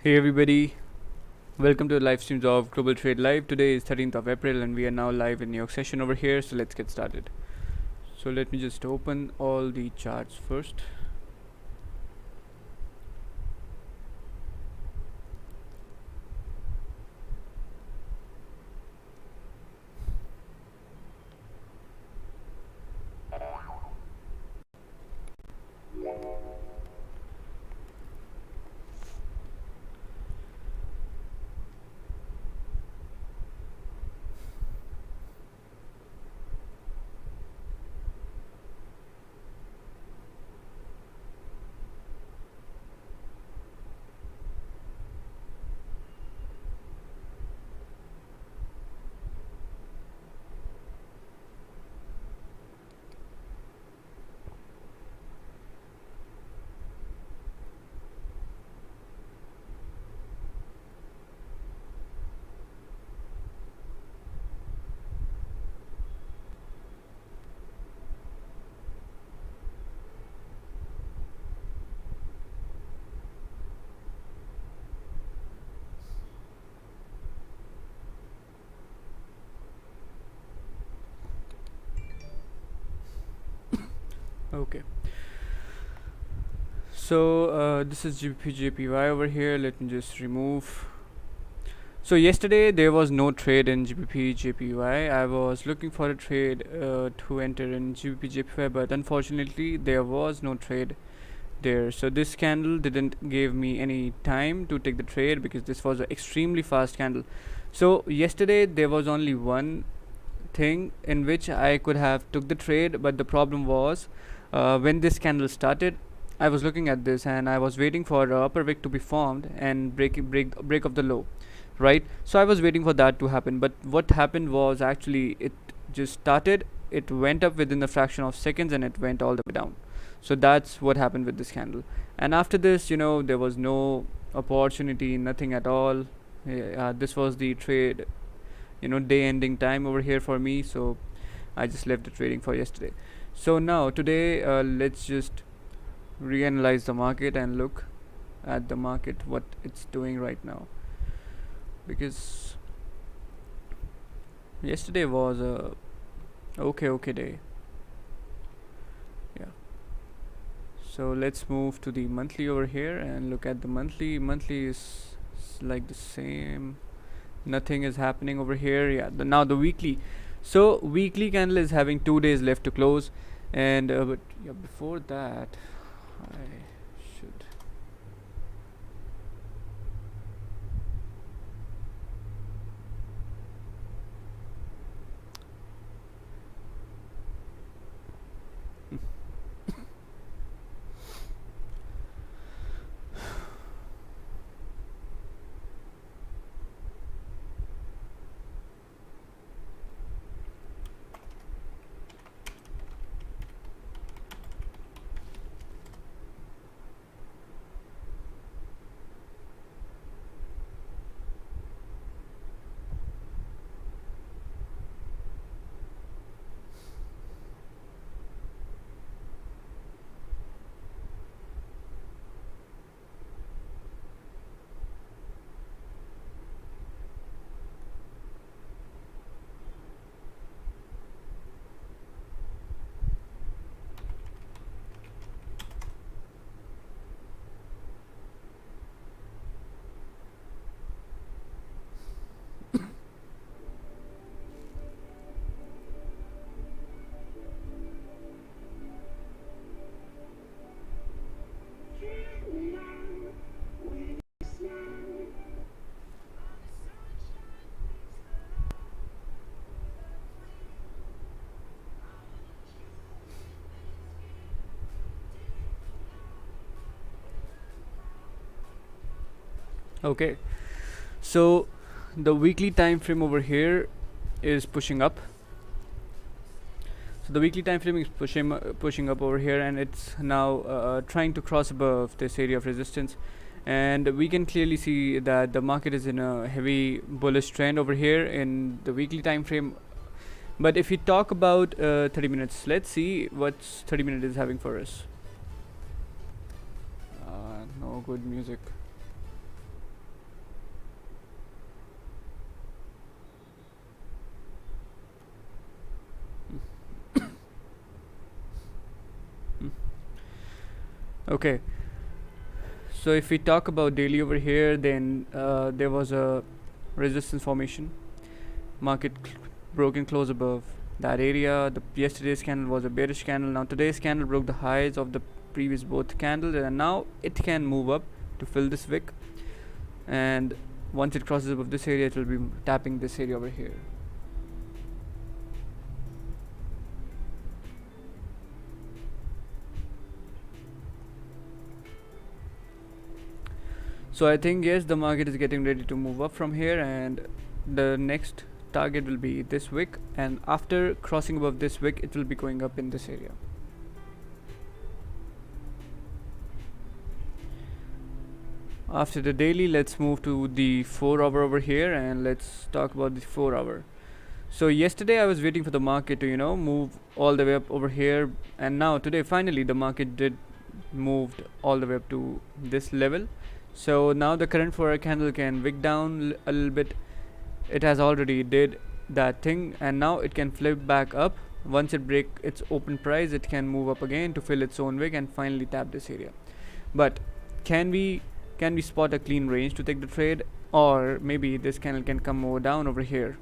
Hey everybody, welcome to the live streams of Global Trade Live. Today is 13th of April and we are now live in New York session over here, so let's get started. So let me just open all the charts first. Okay, so this is Gbp Jpy over here. Let me just remove. So yesterday there was no trade in Gbp Jpy. I was looking for a trade to enter in Gbp Jpy, but unfortunately there was no trade there. So this candle didn't give me any time to take the trade because this was an extremely fast candle. So yesterday there was only one thing in which I could have took the trade, but the problem was when this candle started, I was looking at this and I was waiting for a upper wick to be formed and break of the low, right? So I was waiting for that to happen, but what happened was actually it just started, it went up within a fraction of seconds and it went all the way down. So that's what happened with this candle, and after this, there was no opportunity, nothing at all. This was the trade, day ending time over here for me, so I just left the trading for yesterday. So now today, let's just reanalyze the market and look at the market, what it's doing right now, because yesterday was a okay day. Yeah, so let's move to the monthly over here and look at the monthly is like the same, nothing is happening over here. Yeah, now the weekly. So weekly candle is having 2 days left to close, and but yeah, before that I should okay. So the weekly time frame over here is pushing up. So the weekly time frame is pushing up over here, and it's now trying to cross above this area of resistance, and we can clearly see that the market is in a heavy bullish trend over here in the weekly time frame. But if we talk about 30 minutes, let's see what 30 minutes is having for us. No good music. Okay, so if we talk about daily over here, then there was a resistance formation. Market broke and closed above that area. The yesterday's candle was a bearish candle. Now today's candle broke the highs of the previous both candles, and now it can move up to fill this wick, and once it crosses above this area, it will be tapping this area over here. So I think yes, the market is getting ready to move up from here, and the next target will be this wick, and after crossing above this wick, it will be going up in this area. After the daily, let's move to the 4-hour over here, and let's talk about the 4-hour. So yesterday I was waiting for the market to move all the way up over here, and now today finally the market did moved all the way up to this level. So now the current 4-hour candle can wick down a little bit. It has already did that thing, and now it can flip back up. Once it break its open price, it can move up again to fill its own wick and finally tap this area. But can we spot a clean range to take the trade, or maybe this candle can come more down over here?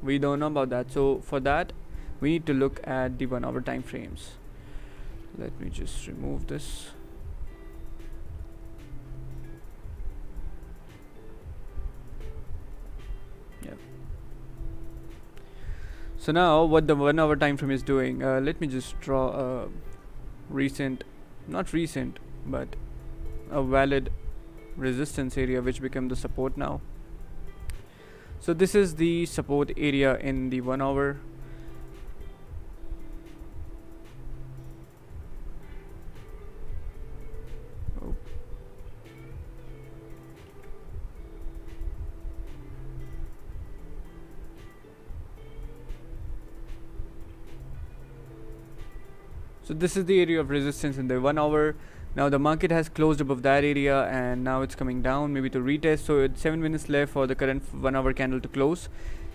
We don't know about that. So for that, we need to look at the 1-hour time frames. Let me just remove this. Yeah. So now what the 1-hour time frame is doing, let me just draw a not recent, but a valid resistance area which become the support now. So this is the support area in the 1-hour. Oh. So this is the area of resistance in the 1-hour. Now the market has closed above that area, and now it's coming down maybe to retest. So it's 7 minutes left for the current 1-hour candle to close.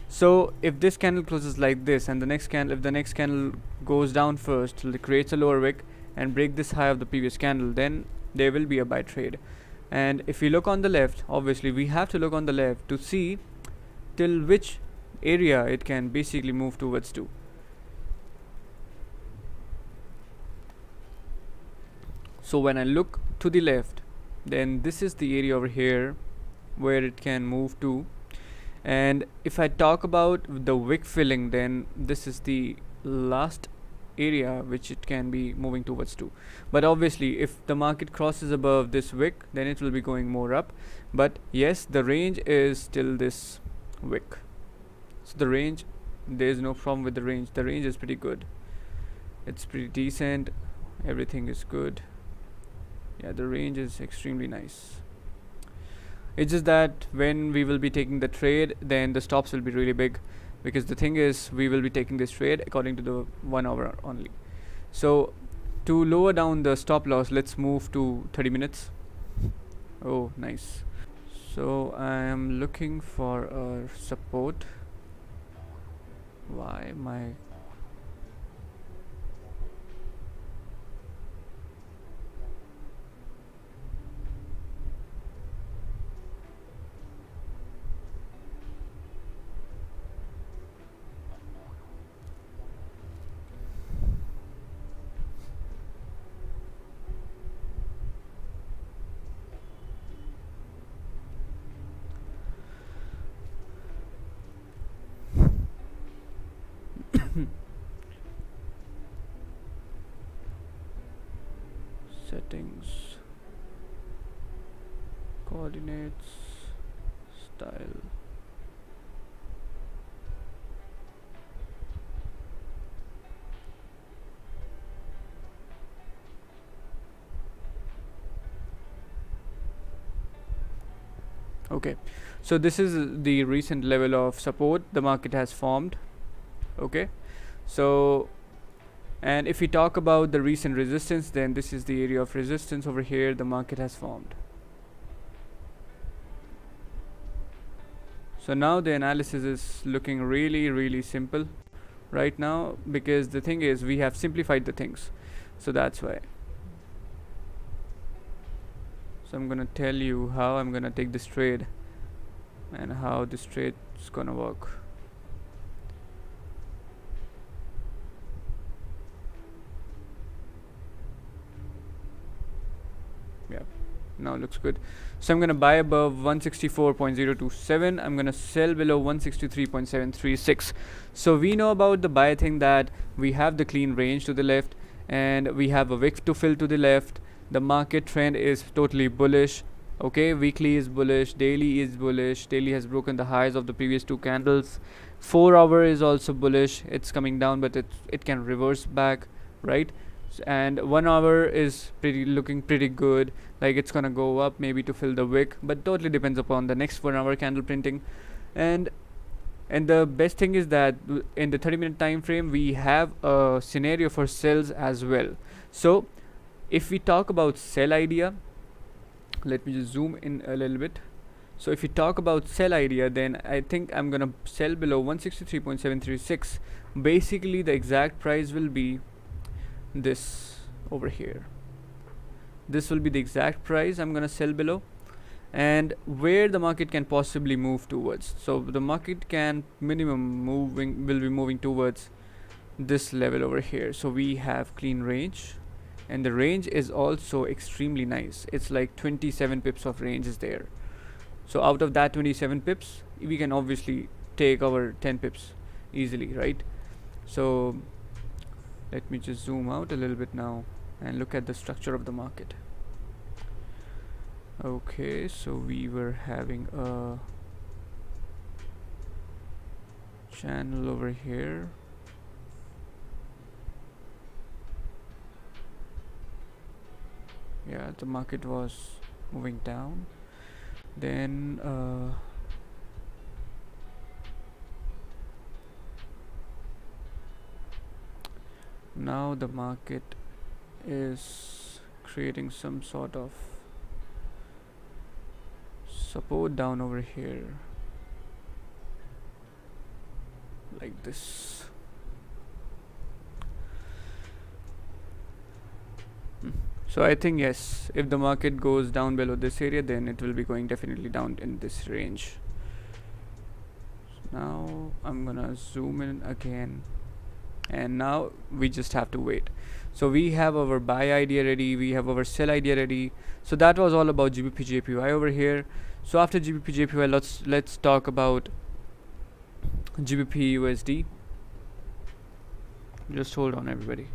So if this candle closes like this, and if the next candle goes down first till it creates a lower wick and break this high of the previous candle, then there will be a buy trade. And if we look on the left, obviously we have to look on the left to see till which area it can basically move towards to. So when I look to the left, then this is the area over here where it can move to. And if I talk about the wick filling, then this is the last area which it can be moving towards to. But obviously if the market crosses above this wick, then it will be going more up. But yes, the range is still this wick. So the range, there is no problem with the range. The range is pretty good. It's pretty decent. Everything is good. Yeah, the range is extremely nice. It's just that when we will be taking the trade, then the stops will be really big, because the thing is we will be taking this trade according to the 1-hour only. So to lower down the stop loss, let's move to 30 minutes. Oh, nice. So I am looking for a support. Why my settings, coordinates, style. Okay, so this is the recent level of support the market has formed. Okay, so and if we talk about the recent resistance, then this is the area of resistance over here the market has formed. So now the analysis is looking really simple right now, because the thing is we have simplified the things, so that's why. So I'm gonna tell you how I'm gonna take this trade and how this trade is gonna work. Yeah, now looks good. So I'm gonna buy above 164.027. I'm gonna sell below 163.736. So we know about the buy thing, that we have the clean range to the left and we have a wick to fill to the left. The market trend is totally bullish. Okay, weekly is bullish, daily is bullish. Daily has broken the highs of the previous two candles. 4 hour is also bullish. It's coming down, but it can reverse back, right? And 1 hour is looking pretty good, like it's gonna go up maybe to fill the wick, but totally depends upon the next 1 hour candle printing. And the best thing is that in the 30-minute time frame we have a scenario for sells as well. So if we talk about sell idea, let me just zoom in a little bit. So if you talk about sell idea, then I think I'm gonna sell below 163.736. basically the exact price will be this over here. This will be the exact price I'm gonna sell below, and where the market can possibly move towards. So the market can minimum will be moving towards this level over here. So we have clean range, and the range is also extremely nice. It's like 27 pips of range is there. So out of that 27 pips, we can obviously take our 10 pips easily, right? So let me just zoom out a little bit now and look at the structure of the market. Okay, so we were having a channel over here. Yeah, the market was moving down. Then now the market is creating some sort of support down over here, like this. So I think yes, if the market goes down below this area, then it will be going definitely down in this range. So now I'm gonna zoom in again, and now we just have to wait. So we have our buy idea ready, we have our sell idea ready. So that was all about GBP JPY over here. So after GBP JPY, let's talk about GBP USD. Just hold on, everybody.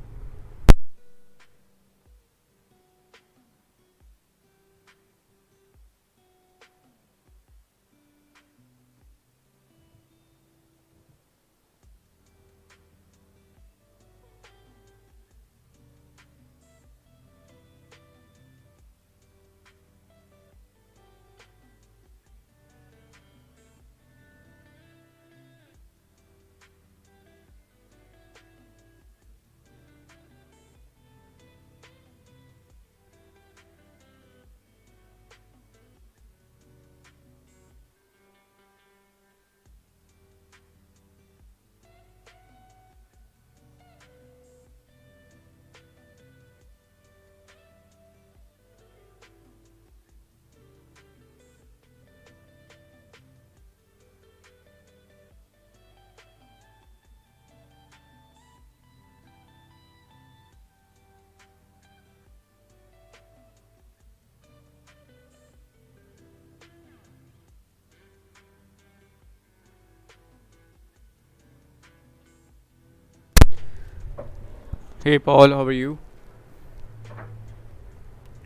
Hey Paul, how are you?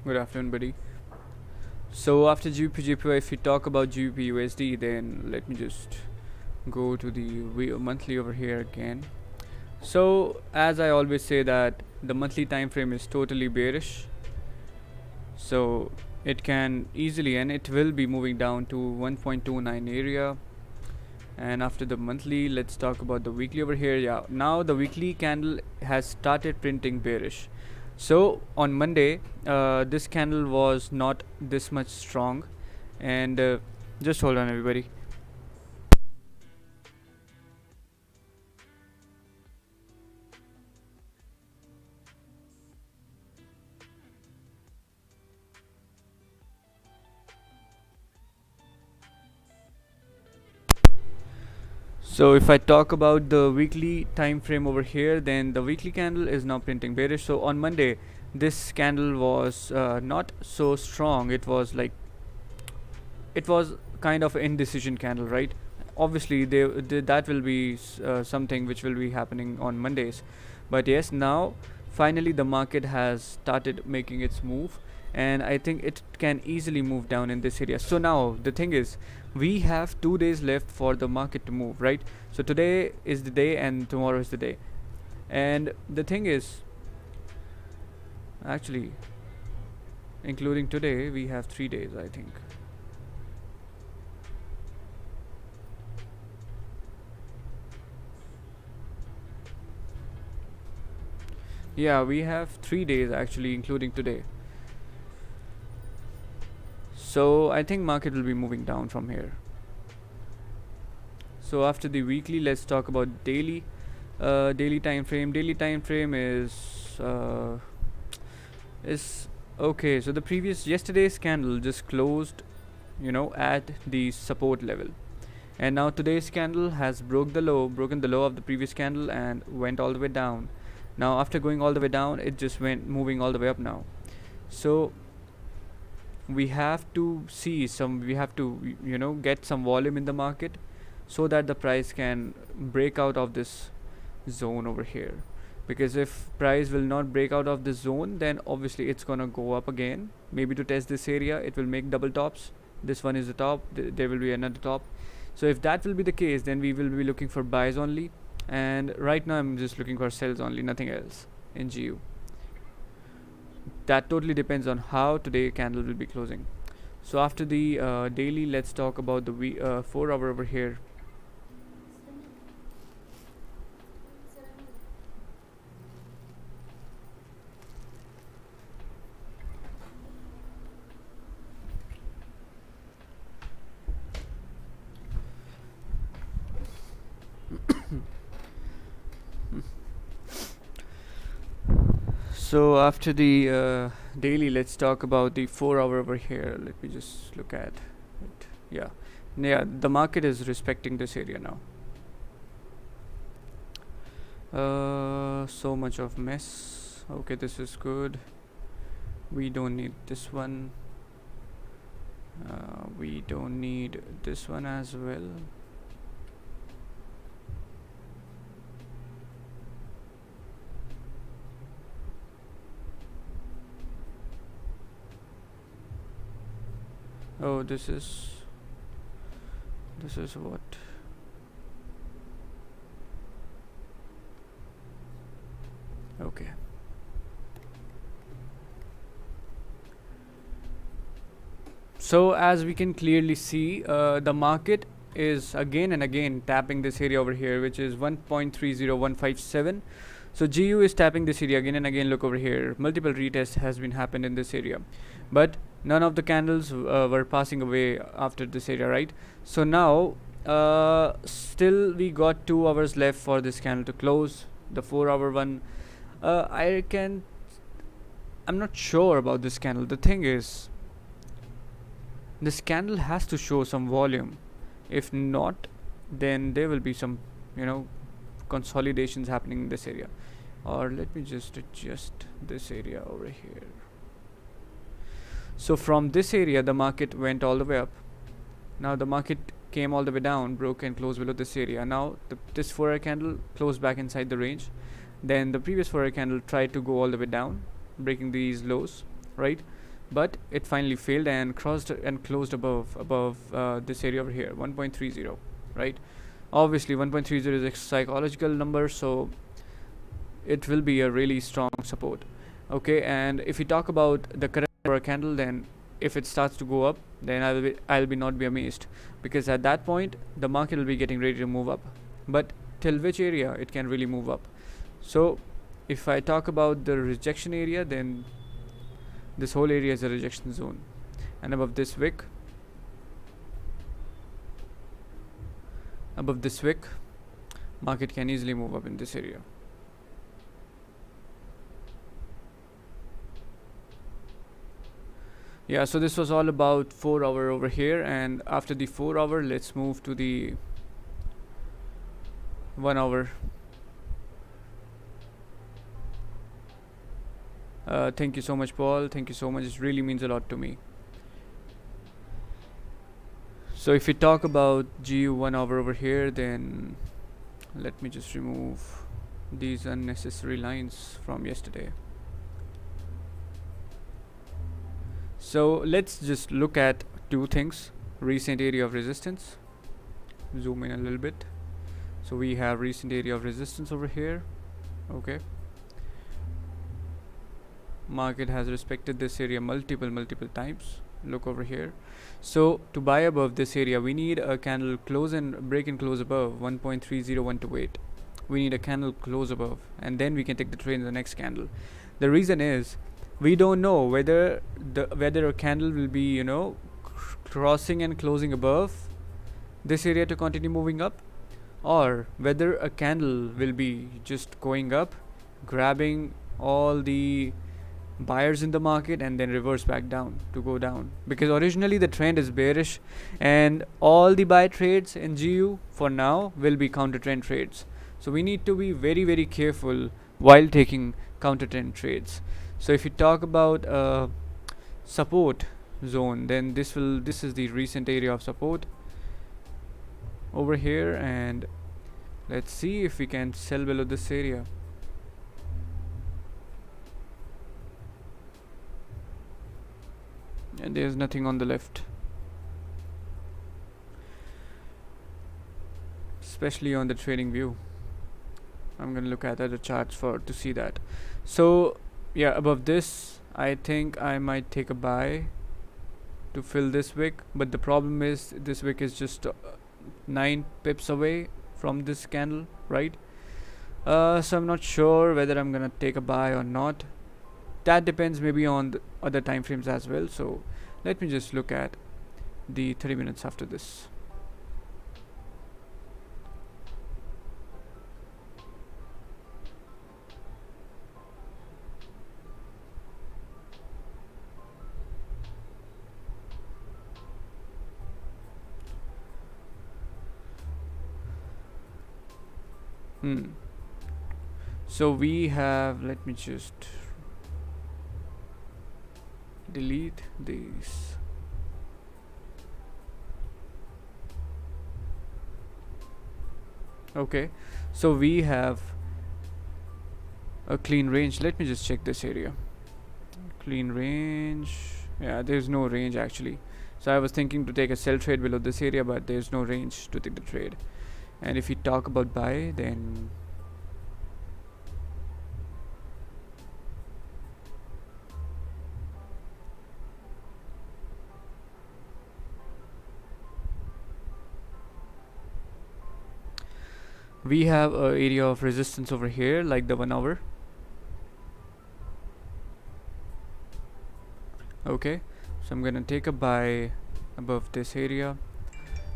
Good afternoon, buddy. So after GBP JPY, if we talk about GBP USD, then let me just go to the monthly over here again. So as I always say that the monthly time frame is totally bearish. So it can easily, and it will be moving down to 1.29 area. And after the monthly, let's talk about the weekly over here. Yeah, now the weekly candle has started printing bearish. So on Monday, this candle was not this much strong, and just hold on, everybody. So if I talk about the weekly time frame over here, then the weekly candle is now printing bearish. So on Monday, this candle was not so strong. It was like, it was kind of an indecision candle, right? Obviously that will be something which will be happening on Mondays. But yes, now finally the market has started making its move, and I think it can easily move down in this area. So now the thing is, we have 2 days left for the market to move, right? So today is the day and tomorrow is the day. And the thing is, actually, including today, we have 3 days, I think. Yeah, we have 3 days actually, including today. So I think market will be moving down from here. So after the weekly, let's talk about daily. Daily time frame. Daily time frame is okay. So the previous yesterday's candle just closed, at the support level, and now today's candle has broken the low of the previous candle and went all the way down. Now after going all the way down, it just went moving all the way up now. So we have to get some volume in the market, so that the price can break out of this zone over here. Because if price will not break out of this zone, then obviously it's gonna go up again, maybe to test this area. It will make double tops. This one is the top, there will be another top. So if that will be the case, then we will be looking for buys only, and right now I'm just looking for sells only, nothing else in GU. That totally depends on how today candle will be closing. So after the daily, let's talk about the 4 hour over here. So after the daily, let's talk about the 4 hour over here. Let me just look at it. Yeah, the market is respecting this area now. So much of mess. Okay, this is good. We don't need this one. We don't need this one as well. Oh, this is what. Okay. So as we can clearly see, the market is again and again tapping this area over here, which is 1.30157. So GU is tapping this area again and again. Look over here, multiple retests has been happened in this area, but none of the candles were passing away after this area, right? So now still we got 2 hours left for this candle to close. The 4 hour one, I'm not sure about this candle. The thing is, this candle has to show some volume. If not, then there will be some consolidations happening in this area. Or let me just adjust this area over here. So from this area, the market went all the way up. Now the market came all the way down, broke and closed below this area. Now this 4 hour candle closed back inside the range. Then the previous 4 hour candle tried to go all the way down, breaking these lows, right? But it finally failed and crossed and closed above this area over here, 1.30, right? Obviously 1.30 is a psychological number, so it will be a really strong support. Okay, and if we talk about the current candle, then if it starts to go up, then I'll not be amazed, because at that point the market will be getting ready to move up. But till which area it can really move up? So if I talk about the rejection area, then this whole area is a rejection zone, and above this wick, market can easily move up in this area. Yeah, so this was all about 4 hour over here, and after the 4 hour, let's move to the 1 hour. Thank you so much, Paul. Thank you so much. It really means a lot to me. So if we talk about GU 1 hour over here, then let me just remove these unnecessary lines from yesterday. So let's just look at two things. Recent area of resistance. Zoom in a little bit. So we have recent area of resistance over here. Okay. Market has respected this area multiple times. Look over here. So to buy above this area, we need a candle close and break and close above 1.30128. We need a candle close above, and then we can take the trade in the next candle. The reason is we don't know whether a candle will be, you know, crossing and closing above this area to continue moving up, or whether a candle will be just going up, grabbing all the buyers in the market and then reverse back down to go down, because originally the trend is bearish and all the buy trades in GU for now will be counter trend trades. So we need to be very careful while taking counter trend trades. So if you talk about support zone, then this is the recent area of support over here, and let's see if we can sell below this area. And there's nothing on the left, especially on the trading view. I'm gonna look at other charts to see that. So yeah, above this I think I might take a buy to fill this wick, but the problem is this wick is just 9 pips away from this candle, right? So I'm not sure whether I'm gonna take a buy or not. That depends maybe on the other time frames as well. So let me just look at the 30 minutes after this. So we have, let me just delete these. Okay, so we have a clean range. Let me just check this area. Clean range. Yeah, there's no range actually. So I was thinking to take a sell trade below this area, but there's no range to take the trade. And if we talk about buy, then we have a area of resistance over here, like the 1 hour. Okay, so I'm gonna take a buy above this area,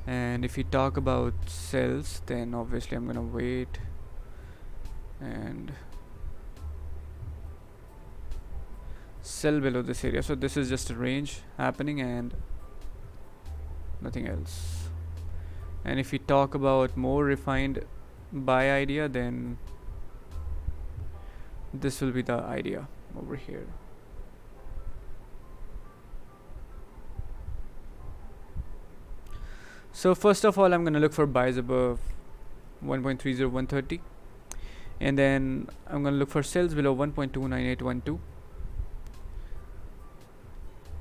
and if we talk about sells, then obviously I'm gonna wait and sell below this area. So this is just a range happening and nothing else. And if we talk about more refined buy idea, then this will be the idea over here. So first of all, I'm gonna look for buys above 1.30130, and then I'm gonna look for sells below 1.29812.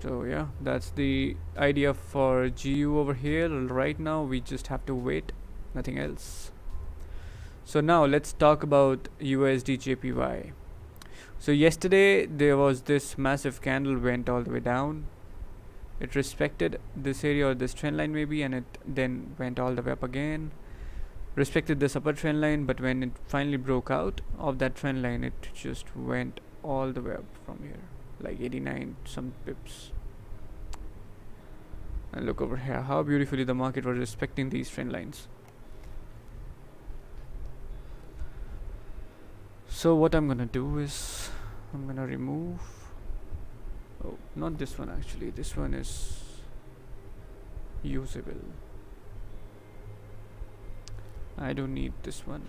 So yeah, that's the idea for GU over here. Right now we just have to wait, nothing else. So now let's talk about USD Jpy. So yesterday there was this massive candle, went all the way down. It respected this area or this trend line maybe, and it then went all the way up again. Respected this upper trend line, but when it finally broke out of that trend line, it just went all the way up from here, like 89 some pips. And look over here how beautifully the market was respecting these trend lines. So what I'm gonna do is I'm gonna remove, oh, not this one actually, this one is usable. I don't need this one.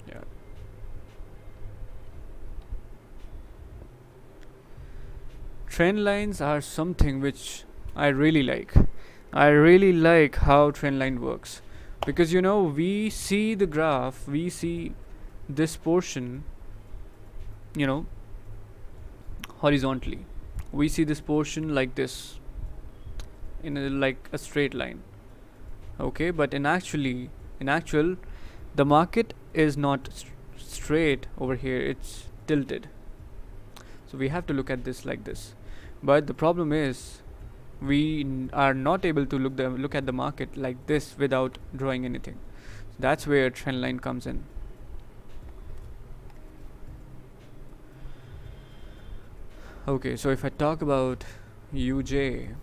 Yeah. Trend lines are something which I really like. I really like how trend line works, because we see the graph, we see this portion, you know horizontally. We see this portion like this, in like a straight line. Okay, but in actual, the market is not straight over here, it's tilted. So we have to look at this like this. But the problem is, we are not able to look at the market like this without drawing anything. So that's where trend line comes in. Okay, so if I talk about UJ,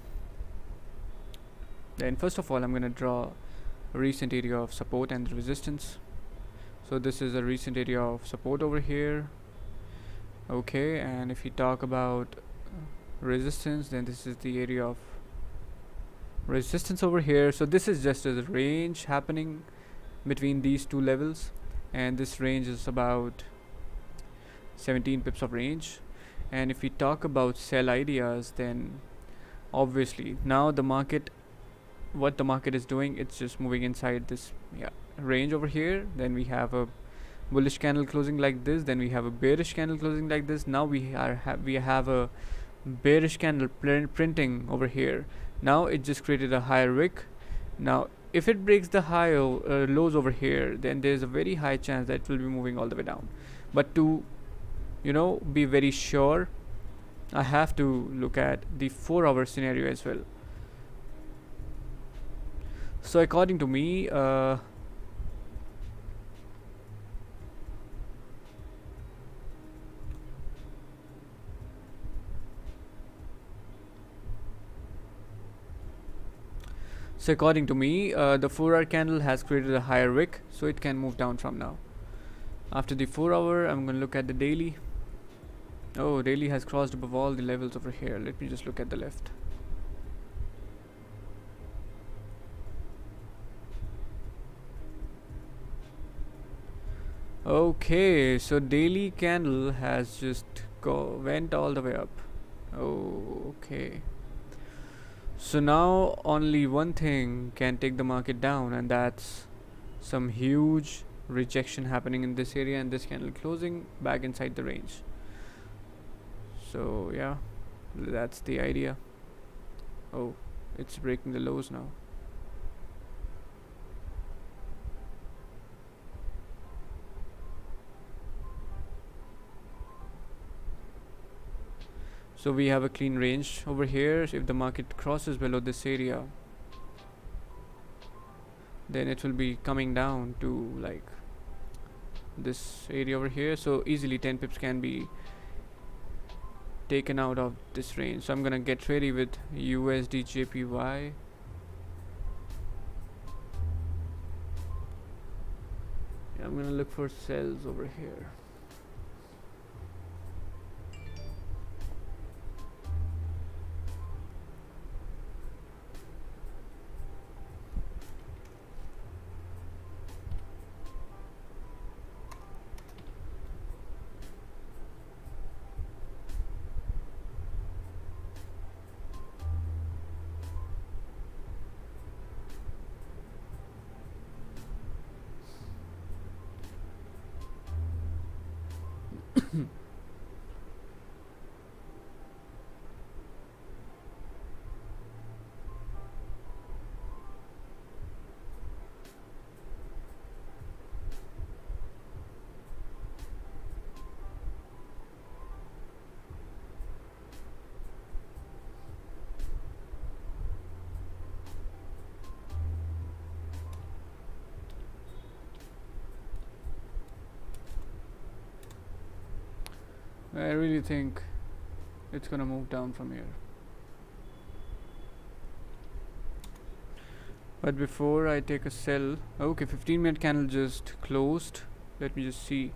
then first of all I'm going to draw a recent area of support and resistance. So this is a recent area of support over here. Okay, and if you talk about resistance, then this is the area of resistance over here. So this is just a range happening between these two levels, and this range is about 17 pips of range. And if we talk about sell ideas, then obviously now what the market is doing, it's just moving inside this range over here. Then we have a bullish candle closing like this, then we have a bearish candle closing like this. Now we have a bearish candle printing over here. Now it just created a higher wick. Now if it breaks the high lows over here, then there's a very high chance that it will be moving all the way down. But to be very sure, I have to look at the 4-hour scenario as well. So according to me, the 4-hour candle has created a higher wick, so it can move down from now. After the 4-hour, I'm going to look at the daily. Oh, daily has crossed above all the levels over here. Let me just look at the left. Okay, so daily candle has just went all the way up. Oh, okay. So now only one thing can take the market down, and that's some huge rejection happening in this area, and this candle closing back inside the range. So yeah, that's the idea. Oh, it's breaking the lows now. So we have a clean range over here. If the market crosses below this area, then it will be coming down to like this area over here. So easily 10 pips can be taken out of this range. So I'm gonna get ready with USD Jpy. I'm gonna look for sells over here. I really think it's gonna move down from here. But before I take a sell, okay, 15-minute candle just closed. Let me just see.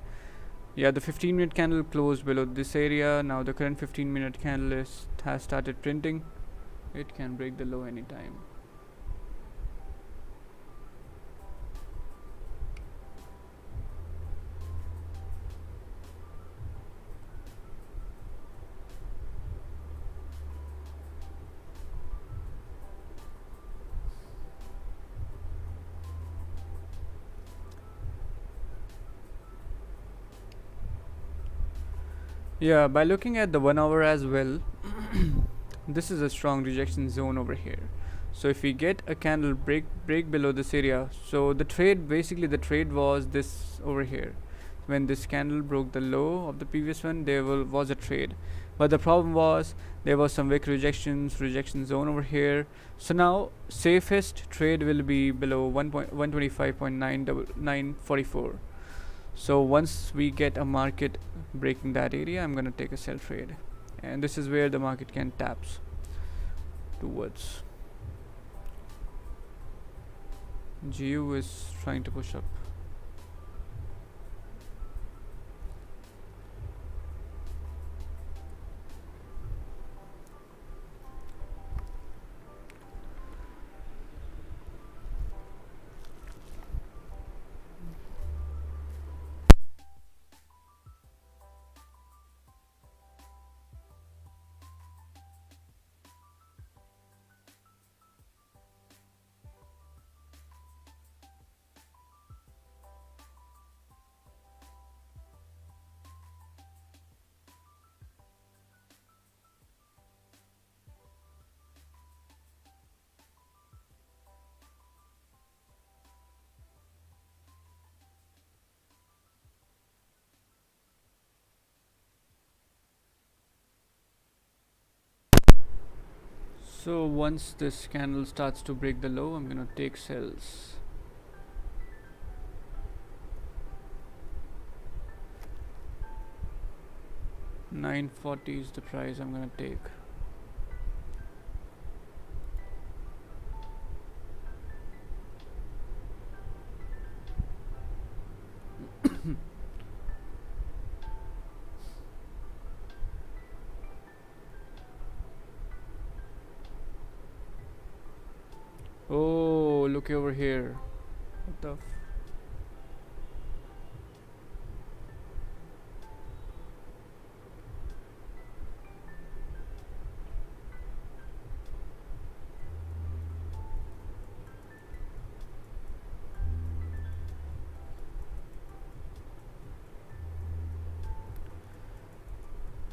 Yeah, the 15-minute candle closed below this area. Now the current 15-minute candle has started printing. It can break the low anytime. Yeah, by looking at the 1 hour as well, this is a strong rejection zone over here. So if we get a candle break below this area, so the trade, basically the trade was this over here. When this candle broke the low of the previous one, there was a trade, but the problem was there was some wick rejection zone over here. So now safest trade will be below 125.944. So once we get a market breaking that area, I'm gonna take a sell trade, and this is where the market can taps towards. GU is trying to push up. So once this candle starts to break the low, I'm gonna take sells. $940 is the price I'm gonna take. Oh, look over here. What the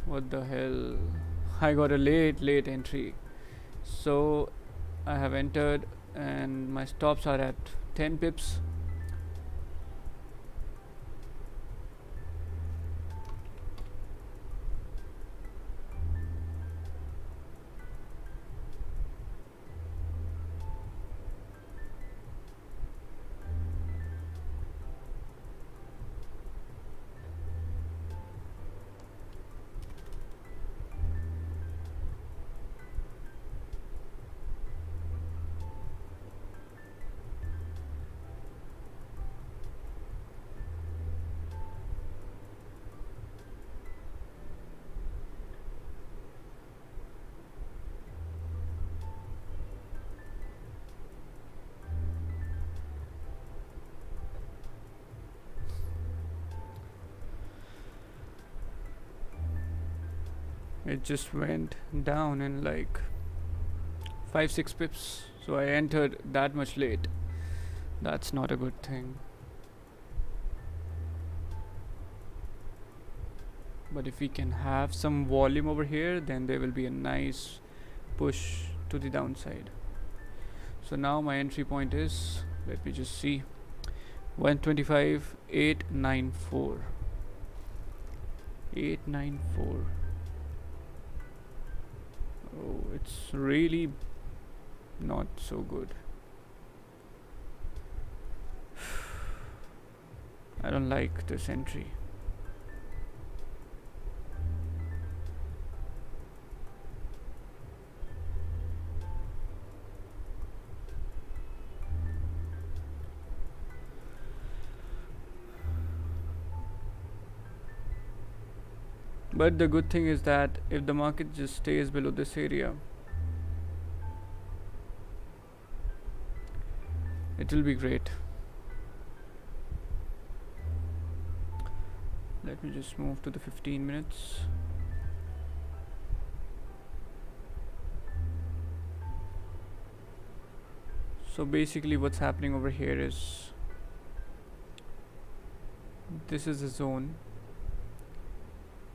what the hell? I got a late entry. So I have entered and my stops are at 10 pips. It just went down in like 5-6 pips. So I entered that much late. That's not a good thing. But if we can have some volume over here, then there will be a nice push to the downside. So now my entry point is, let me just see, 125.894. 894. Oh, it's really not so good. I don't like this entry. But the good thing is that if the market just stays below this area, it will be great. Let me just move to the 15 minutes. So basically what's happening over here is, this is a zone,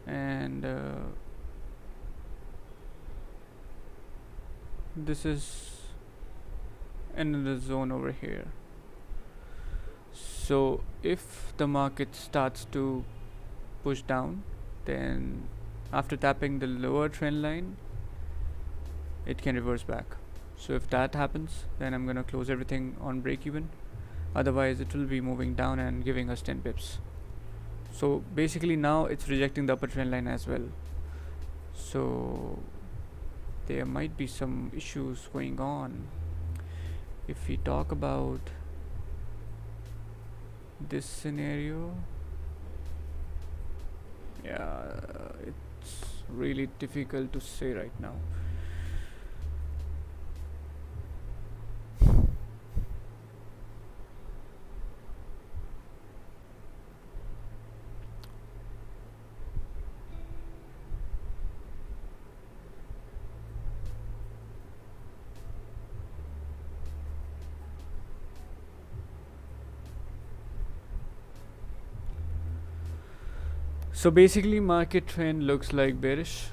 and this is another zone over here. So if the market starts to push down, then after tapping the lower trend line, it can reverse back. So if that happens, then I'm gonna close everything on break even. Otherwise it will be moving down and giving us 10 pips. So basically now it's rejecting the upper trend line as well. So there might be some issues going on. If we talk about this scenario, yeah, it's really difficult to say right now. So basically market trend looks like bearish.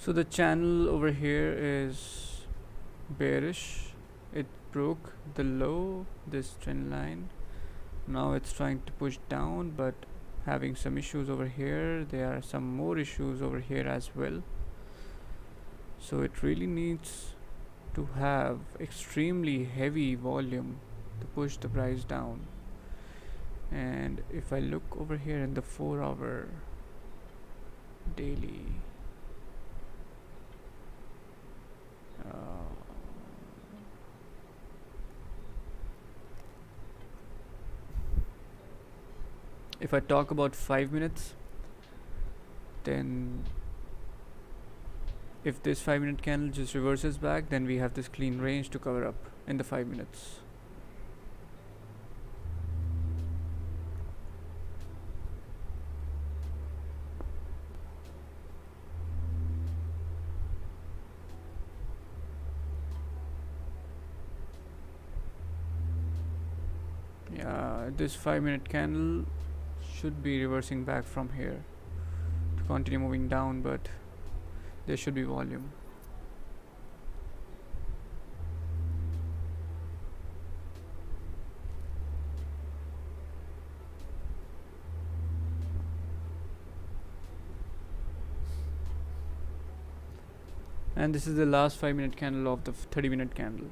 So the channel over here is bearish. It broke the low, this trend line. Now it's trying to push down, but having some issues over here. There are some more issues over here as well. So it really needs to have extremely heavy volume to push the price down. And if I look over here in the 4-hour daily, if I talk about 5 minutes, then if this 5-minute candle just reverses back, then we have this clean range to cover up in the 5 minutes. Yeah, this 5-minute candle should be reversing back from here to continue moving down, but there should be volume. And this is the last 5-minute candle of the 30-minute candle.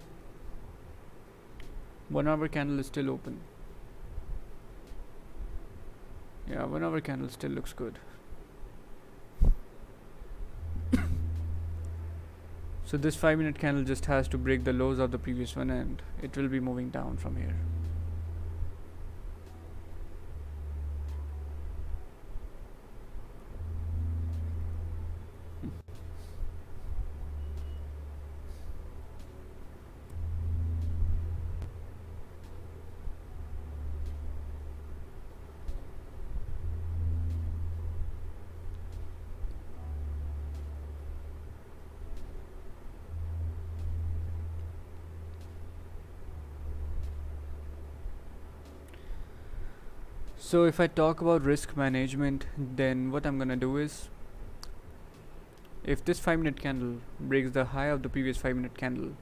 1-hour candle is still open. Yeah, 1-hour candle still looks good. So this 5-minute candle just has to break the lows of the previous one, and it will be moving down from here. So if I talk about risk management, then what I'm gonna do is, if this 5-minute candle breaks the high of the previous 5-minute candle,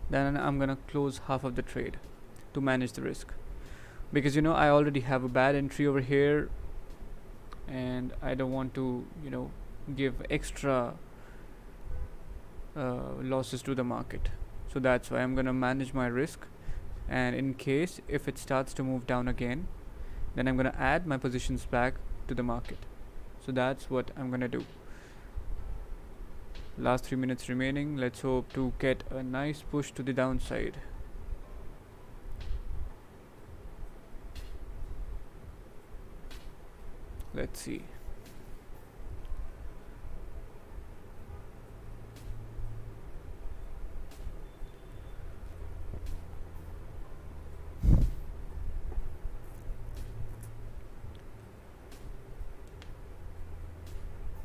then I'm gonna close half of the trade to manage the risk, because I already have a bad entry over here and I don't want to give extra losses to the market. So that's why I'm gonna manage my risk, and in case if it starts to move down again, then I'm gonna add my positions back to the market. So that's what I'm gonna do. Last 3 minutes remaining. Let's hope to get a nice push to the downside. Let's see.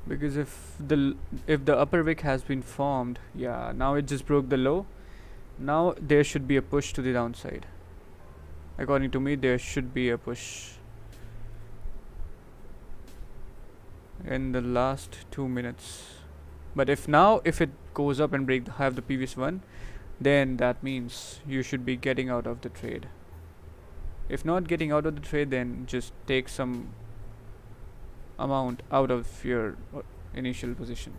Because if the upper wick has been formed, yeah, now it just broke the low. Now there should be a push to the downside. According to me, there should be a push in the last 2 minutes. But if it goes up and break the high of the previous one, then that means you should be getting out of the trade. If not getting out of the trade, then just take some amount out of your initial position.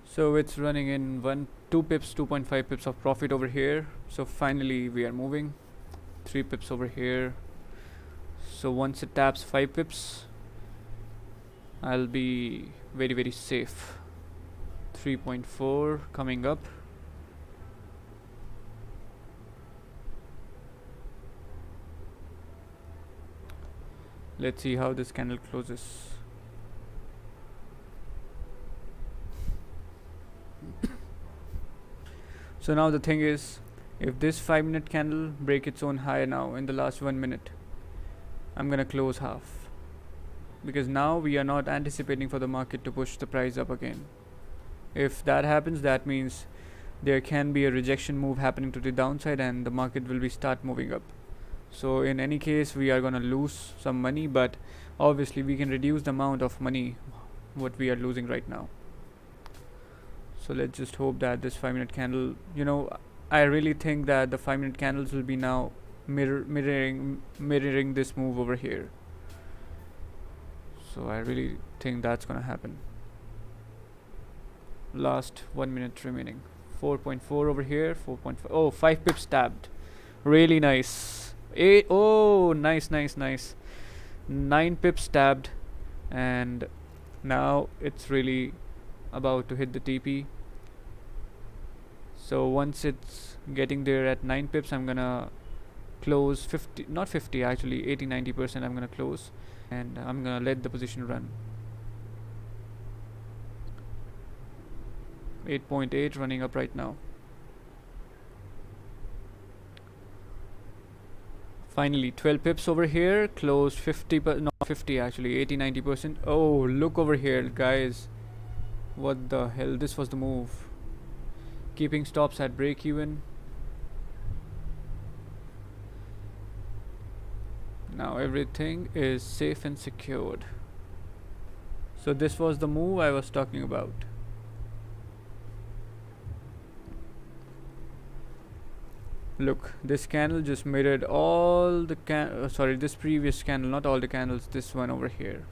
So it's running in 2 pips, 2.5 pips of profit over here. So finally we are moving. 3 pips over here. So once it taps 5 pips, I'll be very, very safe. 3.4 coming up. Let's see how this candle closes. So now the thing is, if this 5-minute candle break its own high now in the last 1 minute, I'm gonna close half, because now we are not anticipating for the market to push the price up again. If that happens, that means there can be a rejection move happening to the downside and the market will be start moving up. So in any case, we are gonna lose some money, but obviously we can reduce the amount of money what we are losing right now. So let's just hope that this 5-minute candle, I really think that the 5-minute candles will be now mirroring this move over here. So I really think that's gonna happen. Last 1 minute remaining. 4.4 over here, 4.5. Oh, 5 pips tabbed. Really nice. Oh, nice. 9 pips tabbed, and now it's really about to hit the TP. So once it's getting there at 9 pips, I'm gonna close 50, not 50 actually, 80-90% I'm gonna close, and I'm gonna let the position run. 8.8 running up right now. Finally 12 pips over here, close 50, not 50 actually, 80-90%. Oh, look over here guys, what the hell, this was the move. Keeping stops at break even. Now everything is safe and secured. So this was the move I was talking about. Look, this candle just mirrored all the this previous candle, not all the candles, this one over here.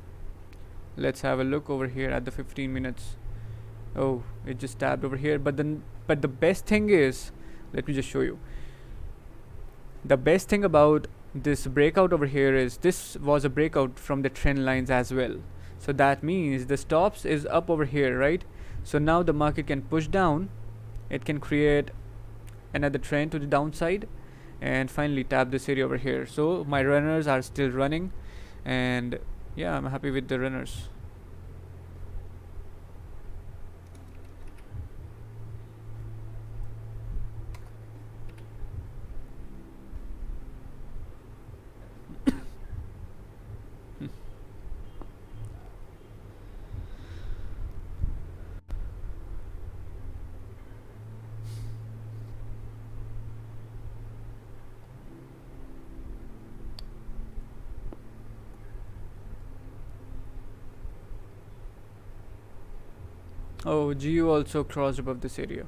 Let's have a look over here at the 15 minutes. Oh, it just tabbed over here, but the best thing is, let me just show you. The best thing about this breakout over here is this was a breakout from the trend lines as well. So that means the stops is up over here, right? So now the market can push down, it can create another trend to the downside, and finally tap this area over here. So my runners are still running, and yeah, I'm happy with the runners. Oh, GU also crossed above this area.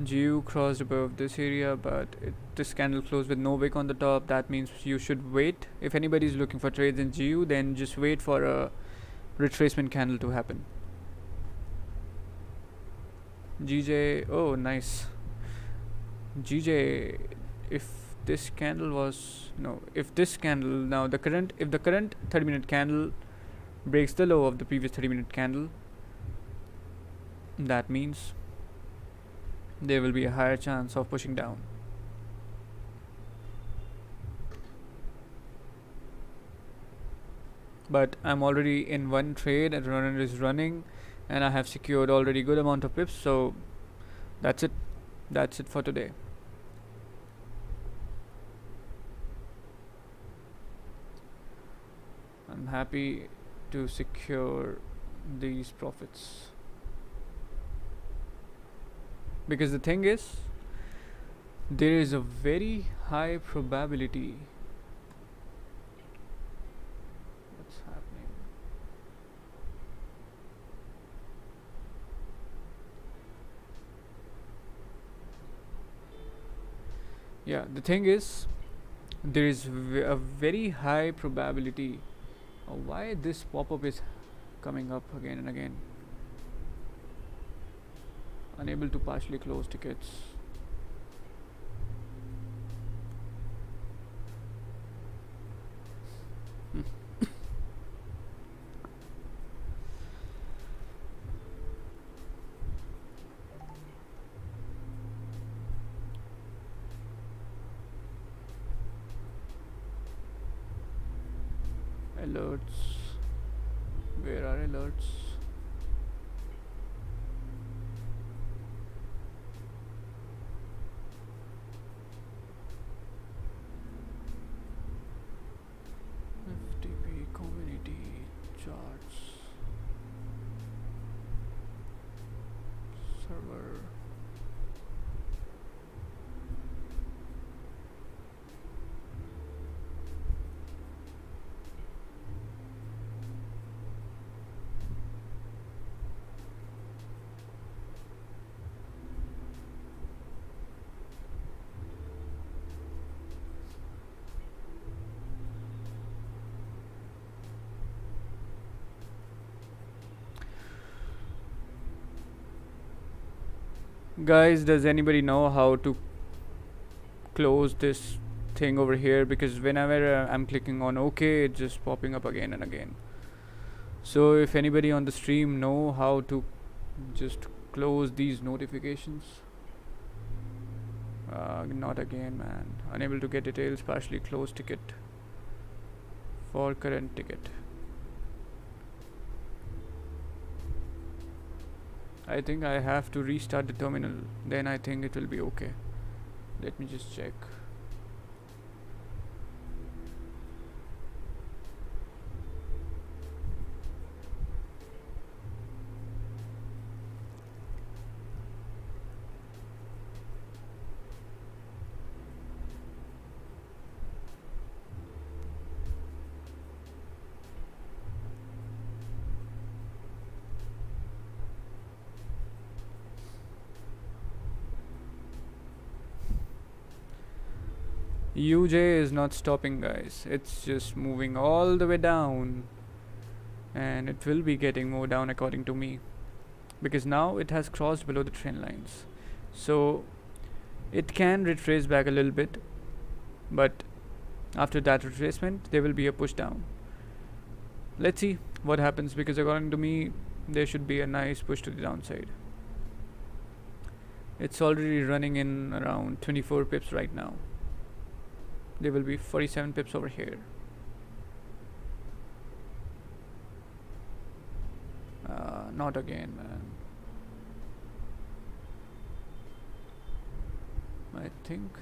GU crossed above this area, but this candle closed with no wick on the top. That means you should wait. If anybody is looking for trades in GU, then just wait for a retracement candle to happen. GJ, oh nice. GJ, if this candle was if this candle now if the current 30-minute candle breaks the low of the previous 30-minute candle, that means there will be a higher chance of pushing down. But I'm already in one trade and runner is running, and I have secured already good amount of pips, so that's it for today. I'm happy to secure these profits, because the thing is, there is a very high probability. What's happening? Yeah, the thing is, there is a very high probability. Why this pop-up is coming up again and again? Unable to partially close tickets. Alerts. Where are alerts? FTP community charts. Server. Guys, does anybody know how to close this thing over here? Because whenever I'm clicking on OK, it's just popping up again and again. So if anybody on the stream know how to just close these notifications. Not again, man. Unable to get details, partially closed ticket for current ticket. I think I have to restart the terminal, then I think it will be okay. Let me just check. UJ is not stopping, guys. It's just moving all the way down, and it will be getting more down according to me, because now it has crossed below the trend lines. So it can retrace back a little bit, but after that retracement there will be a push down. Let's see what happens, because according to me there should be a nice push to the downside. It's already running in around 24 pips right now. There will be 47 pips over here. Not again, man. I think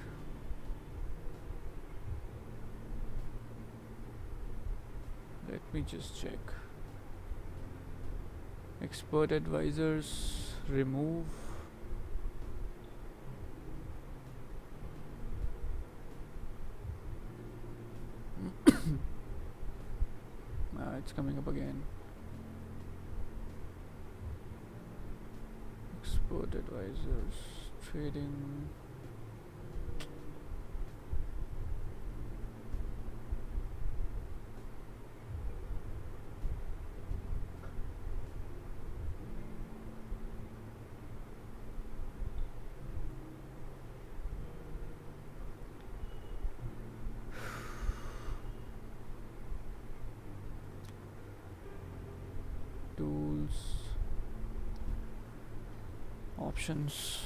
let me just check. Expert advisors, remove. It's coming up again. Expert advisors, trading. Tools, options.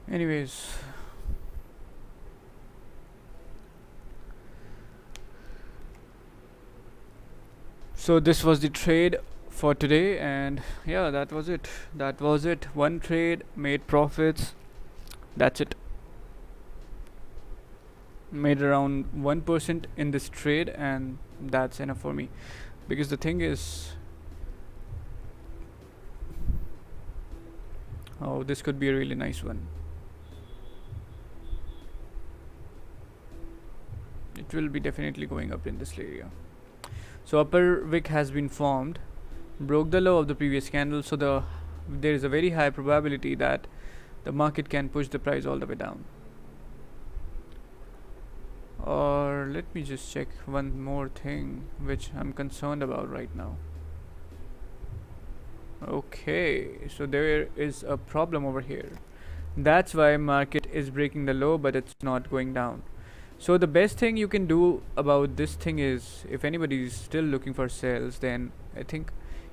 Anyways, so this was the trade for today, and yeah, that was it. One trade, made profits. That's it. Made around 1% in this trade, and that's enough for me. Because the thing is, oh, this could be a really nice one. It will be definitely going up in this area. So upper wick has been formed, broke the low of the previous candle, so there is a very high probability that the market can push the price all the way down. Or let me just check one more thing which I'm concerned about right now. Okay, so there is a problem over here. That's why market is breaking the low, but it's not going down. So the best thing you can do about this thing is, if anybody is still looking for sales, then I think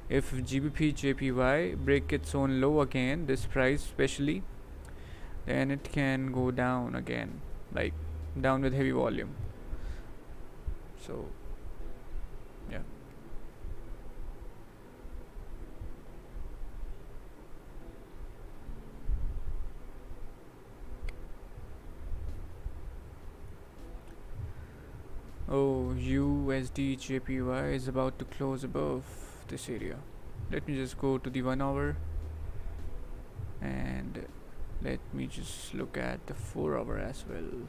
if Gbp Jpy break its own low again, this price especially, then it can go down again, like down with heavy volume. So yeah. Oh, USD Jpy is about to close above this area. Let me just go to the 1 hour, and let me just look at the 4 hour as well.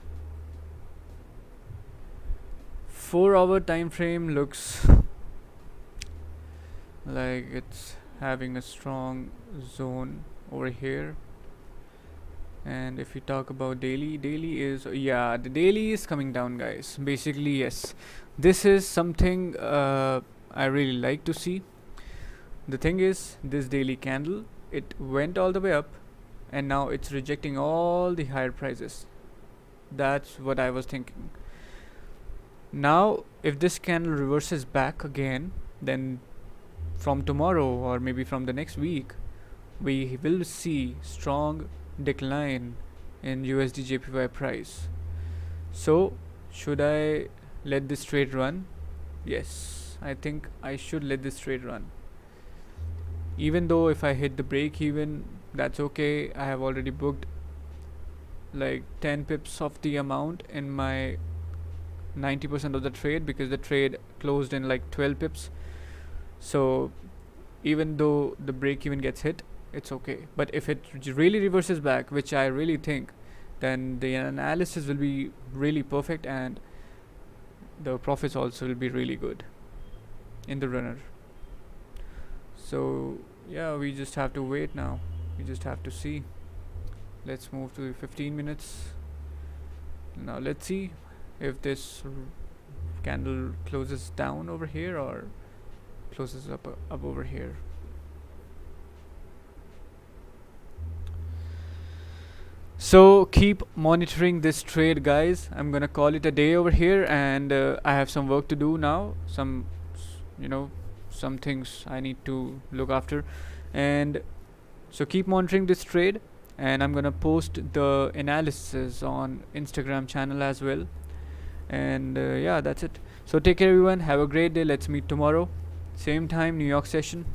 4 hour time frame looks like it's having a strong zone over here. And if you talk about daily is, yeah, the daily is coming down, guys. Basically, yes, this is something I really like to see. The thing is, this daily candle, it went all the way up, and now it's rejecting all the higher prices. That's what I was thinking. Now if this candle reverses back again, then from tomorrow or maybe from the next week we will see strong decline in USD JPY price. So should I let this trade run? Yes, I think I should let this trade run. Even though if I hit the break even, that's okay. I have already booked like 10 pips of the amount in my 90% of the trade, because the trade closed in like 12 pips. So even though the break even gets hit, it's okay. But if it really reverses back, which I really think, then the analysis will be really perfect and the profits also will be really good in the runner. So yeah, we just have to wait now. We just have to see. Let's move to 15 minutes. Now let's see if this candle closes down over here or closes up over here. So keep monitoring this trade, guys. I'm gonna call it a day over here, and I have some work to do now. Some things I need to look after, and so keep monitoring this trade, and I'm gonna post the analysis on Instagram channel as well. And yeah, that's it. So take care everyone, have a great day. Let's meet tomorrow, same time, New York session.